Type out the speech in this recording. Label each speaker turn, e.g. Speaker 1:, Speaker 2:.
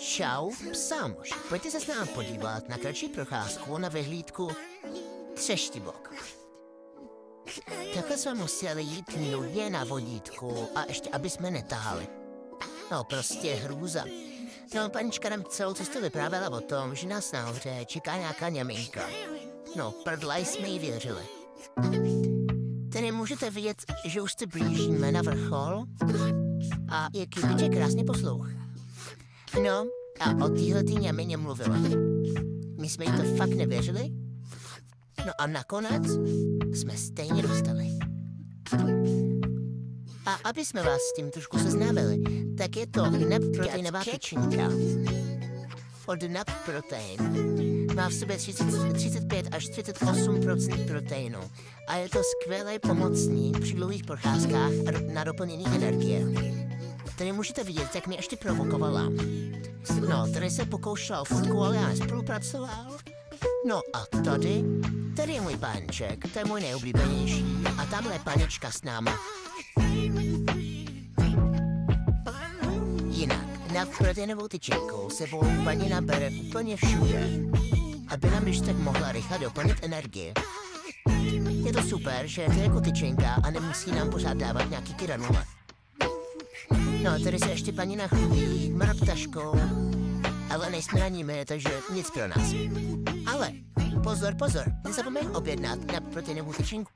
Speaker 1: Čau, psamoš. Pojďte se s námi podívat na kratší procházku na vyhlídku Třeštibok. Takhle jsme museli jít nudně na vodítku a ještě aby jsme netáhali. No prostě hrůza. No, panička nám celou cestu vyprávěla o tom, že nás nahoře čeká nějaká něminka. No, prdla jsme jí věřili. Tedy můžete vidět, že už se blížíme na vrchol a jak Kybiček krásně poslouchá. No, a o téhletý němině mluvila. My jsme jí to fakt nevěřili. No a nakonec jsme stejně dostali. A aby jsme vás s tím trošku seznámili, tak je to NAP-proteinová tyčinka. Od NAP Protein. Má v sobě 35 až 38% proteinu a je to skvělý pomocník při dlouhých procházkách na doplnění energie. Tady můžete vidět, jak mě ještě provokovala. No, tady se pokoušela o fotku, ale já nespolupracoval. No a tady je můj páníček, to je můj nejoblíbenější. A tamhle je panička s náma. Jinak, na proteinovou tyčinku se volou paní nabere úplně všude, aby nám když tak mohla rychle doplnit energii. Je to super, že je to jako tyčinka a nemusí nám pořád dávat nějaký granule. No, tady se ještě paní nachlubí mraptaškou, ale nejsme na ní my, takže nic pro nás. Ale pozor, nezapomeň objednat na proteinovou tyčinku.